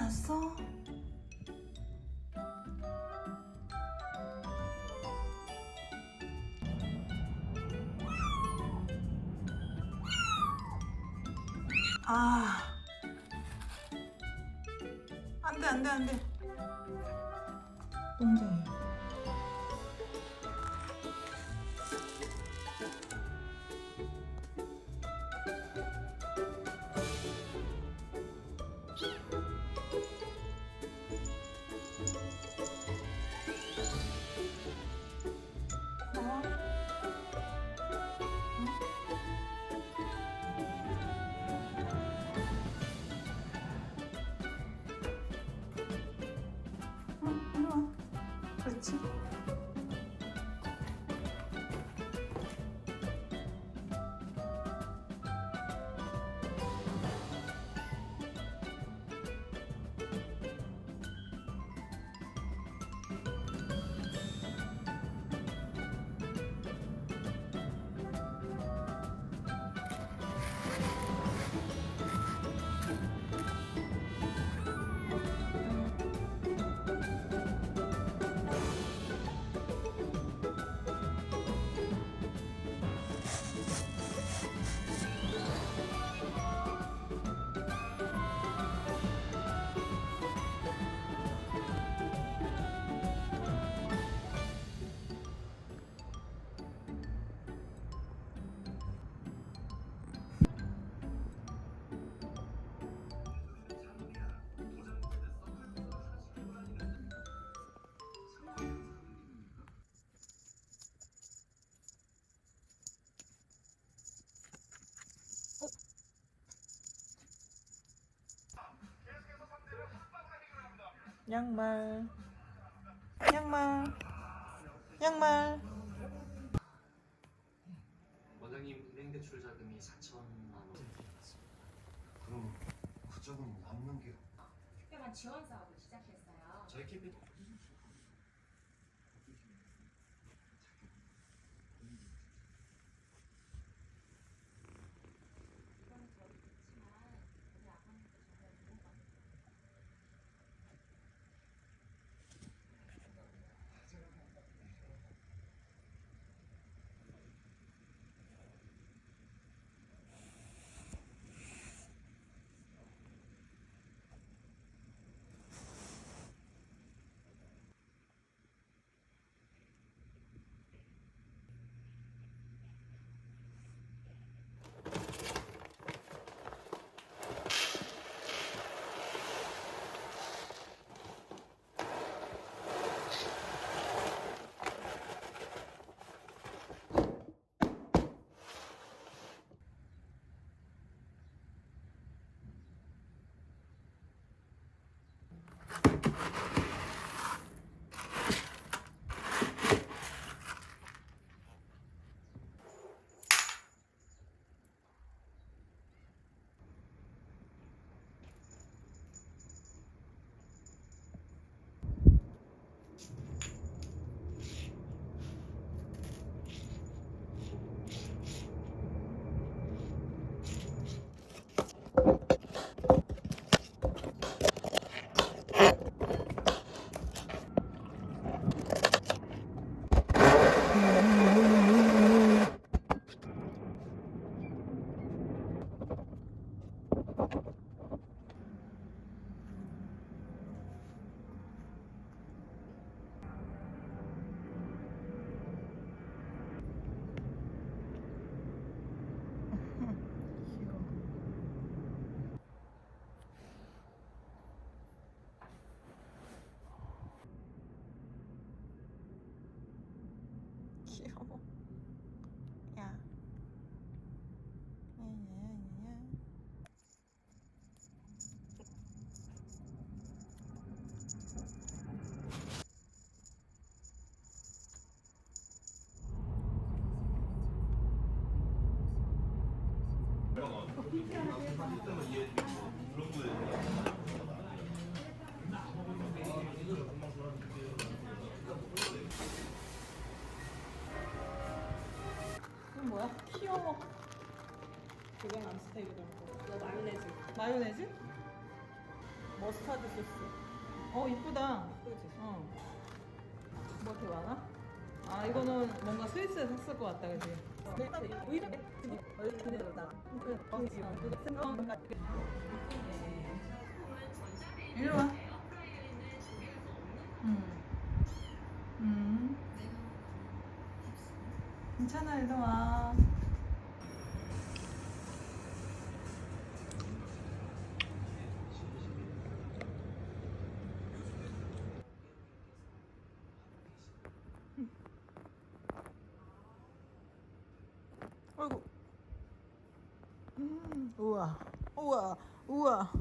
났어? 아, 안돼. 농장이. 나와. 응, 이리 와. 그렇지. 양말. 원장님 은행 대출 자금이 4천만 원. 그럼 그 적은 남는 게 특별한 지원 사업을 시작했어요. 저희 캠페인 이건 저도 좋지만 오늘 아빠님도 정말 좋은 것 같아요. 귀여워. 야. 이건 뭐야? 귀여워. 그건 안 스테이크도. 이거 마요네즈. 마요네즈? 머스타드 소스. 이쁘다. 뭐 이렇게 많아? 아, 이거는 뭔가 스위스에 샀을 것 같다, 그지? 이리 와. 괜찮아, 이리 와. 아이고. 우와. 우와. 우와.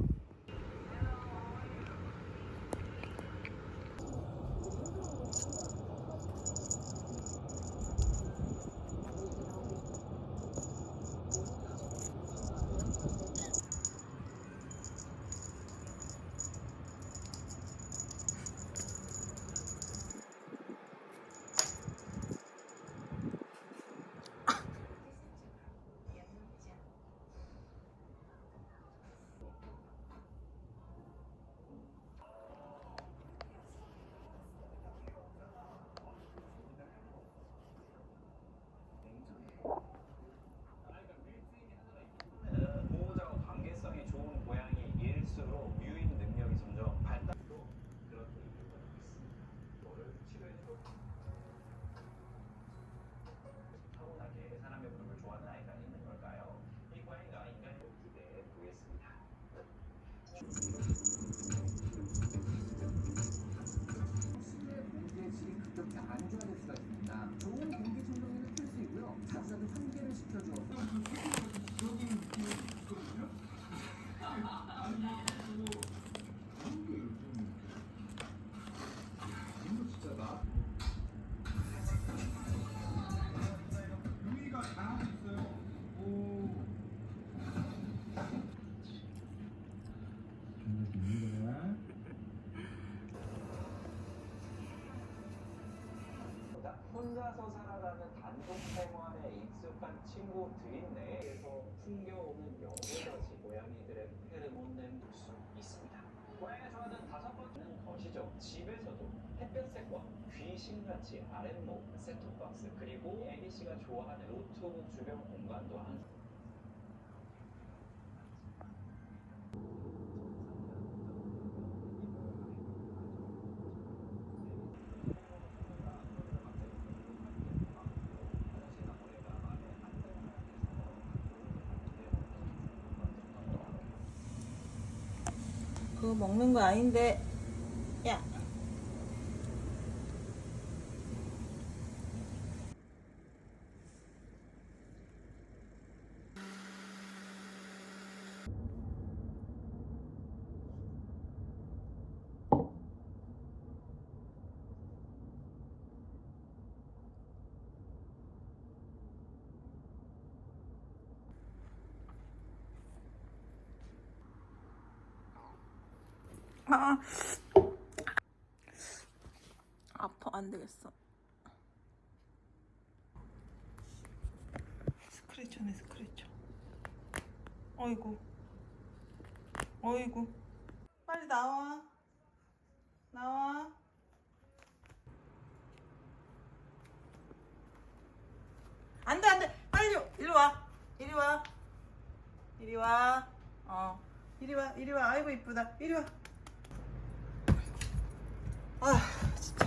보호자와 관계성이 좋은 고양이일수록 유인 능력이 점점 발달도 그런 이유가 있습니다. 이거를 치료해주고 타고나게 사람의 무릎을 좋아하는 아이가 있는 걸까요? 이 고양이가 인간의 기대에 보겠습니다. 시내 공기의 질이 급격히 안 좋아질 수가 있습니다. 좋은 공기청정기는 필수이고요. 자주자주 환기를 시켜주어서 혼자서 살아가는 단독 생활에 익숙한 친구들인 내에서 풍겨오는 여러 가지 고양이들의 페르몬을 볼 수 있습니다. 고양이가 좋아하는 다섯 번째는 것이죠. 집에서도 햇볕색과 귀신같이 아랫목, 셋톱박스, 그리고 애기씨가 좋아하는 노트북 주변 공간도 항상 그거 먹는 거 아닌데. 야. 아, 아파. 안 되겠어. 스크래쳐네, 스크래쳐. 어이구. 어이구. 빨리 나와. 나와. 안 돼, 안 돼. 빨리 이리 와. 이리 와. 이리 와. 이리 와, 이리 와. 아이고, 이쁘다. 이리 와. 아, 진짜.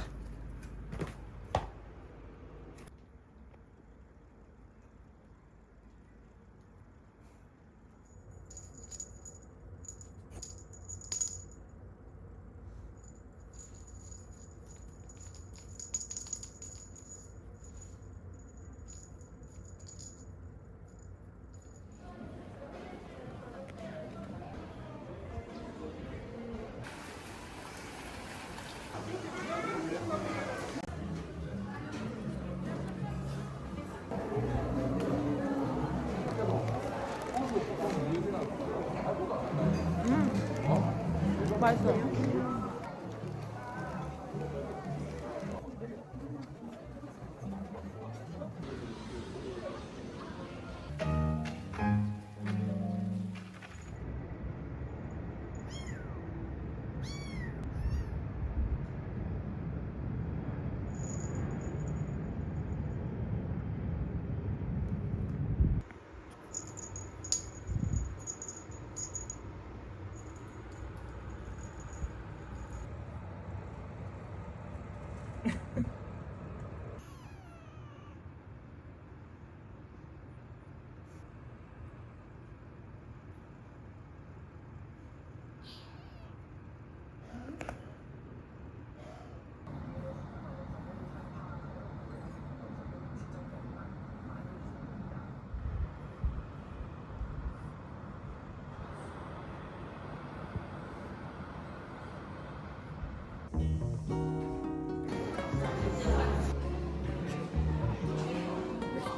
맛있어.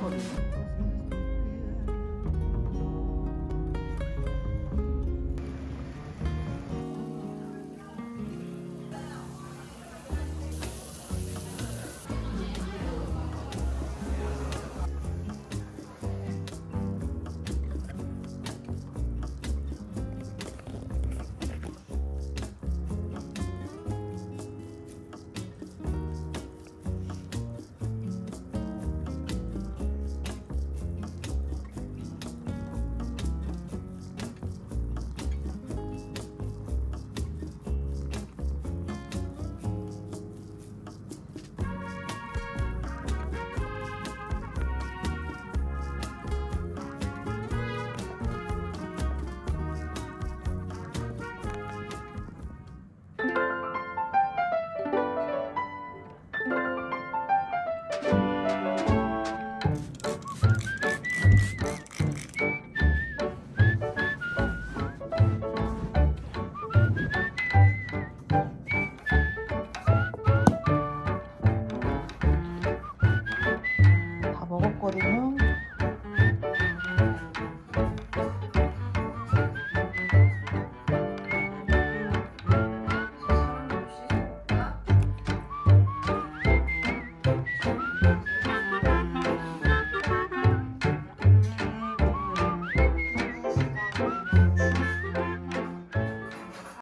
많거든요.